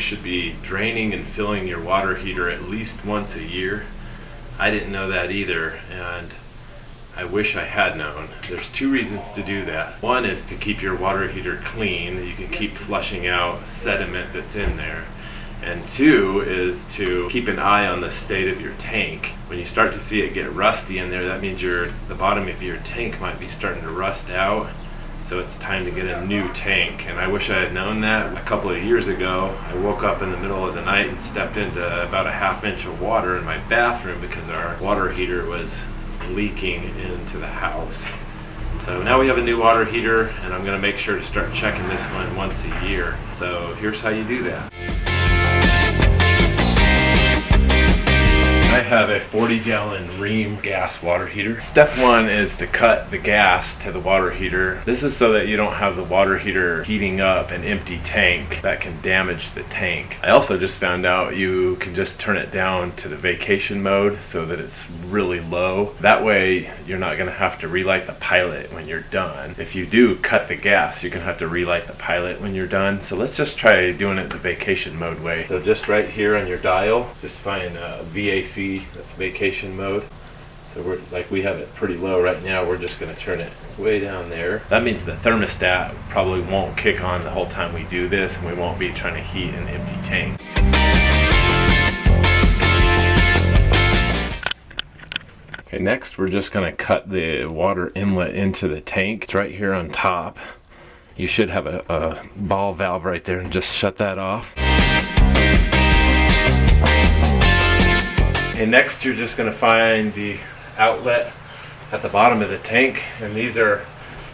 should be draining and filling your water heater at least once a year. I didn't know that either, and I wish I had known. There's two reasons to do that. One is to keep your water heater clean. You can keep flushing out sediment that's in there. And two is to keep an eye on the state of your tank. When you start to see it get rusty in there, that means the bottom of your tank might be starting to rust out. So it's time to get a new tank. And I wish I had known that a couple of years ago. I woke up in the middle of the night and stepped into about a ½ inch of water in my bathroom because our water heater was leaking into the house. So now we have a new water heater, and I'm going to make sure to start checking this one once a year. So here's how you do that. I have a 40-gallon Rheem gas water heater. Step one is to cut the gas to the water heater. This is so that you don't have the water heater heating up an empty tank that can damage the tank. I also just found out you can just turn it down to the vacation mode so that it's really low. That way you're not going to have to relight the pilot when you're done. If you do cut the gas, you're going to have to relight the pilot when you're done. So let's just try doing it the vacation mode way. So just right here on your dial, just find VAC. That's vacation mode. So we have it pretty low right now. We're just going to turn it way down there. That means the thermostat probably won't kick on the whole time we do this, and we won't be trying to heat an empty tank. Okay, next we're just going to cut the water inlet into the tank. It's right here on top. You should have a ball valve right there, and just shut that off. And next you're just going to find the outlet at the bottom of the tank, and these are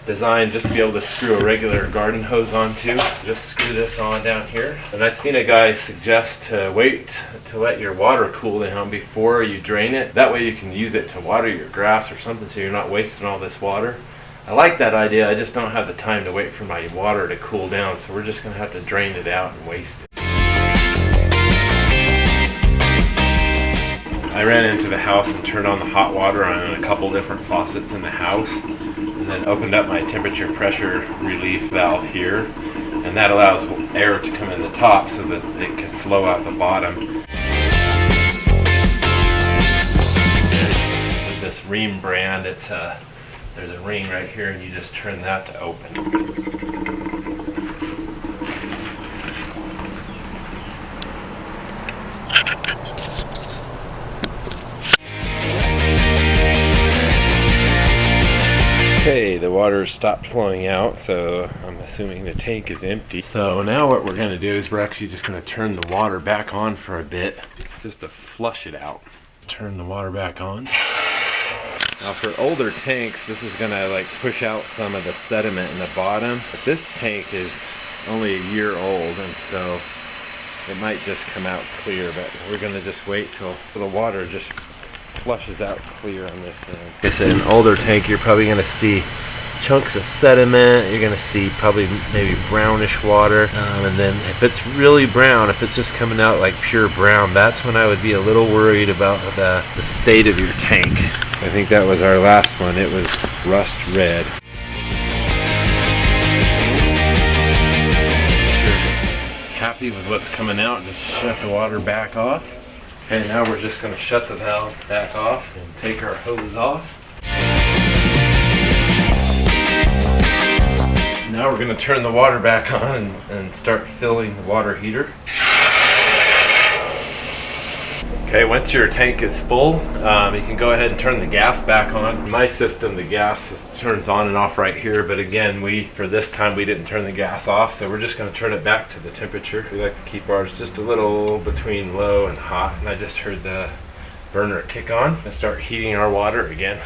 designed just to be able to screw a regular garden hose onto. Just screw this on down here. And I've seen a guy suggest to wait to let your water cool down before you drain it. That way you can use it to water your grass or something, so you're not wasting all this water. I like that idea. I just don't have the time to wait for my water to cool down, so we're just going to have to drain it out and waste it. I ran into the house and turned on the hot water on a couple different faucets in the house, and then opened up my temperature pressure relief valve here, and that allows air to come in the top so that it can flow out the bottom. With this Rheem brand, there's a ring right here, and you just turn that to open. Okay, the water stopped flowing out, so I'm assuming the tank is empty. So now what we're going to do is we're actually just going to turn the water back on for a bit, just to flush it out. Turn the water back on. Now for older tanks, this is going to push out some of the sediment in the bottom. But this tank is only a year old, and so it might just come out clear, but we're going to just wait till the water just flushes out clear on this end. Like I said, in an older tank, you're probably going to see chunks of sediment. You're going to see probably maybe brownish water, and then if it's really brown, if it's just coming out like pure brown, that's when I would be a little worried about the state of your tank. So I think that was our last one. It was rust red. Happy with what's coming out, just shut the water back off. Okay, now we're just going to shut the valve back off and take our hose off. Now we're going to turn the water back on and start filling the water heater. Okay, once your tank is full, you can go ahead and turn the gas back on. In my system, the gas turns on and off right here, but again, for this time, we didn't turn the gas off, so we're just going to turn it back to the temperature. We like to keep ours just a little between low and hot, and I just heard the burner kick on and start heating our water again.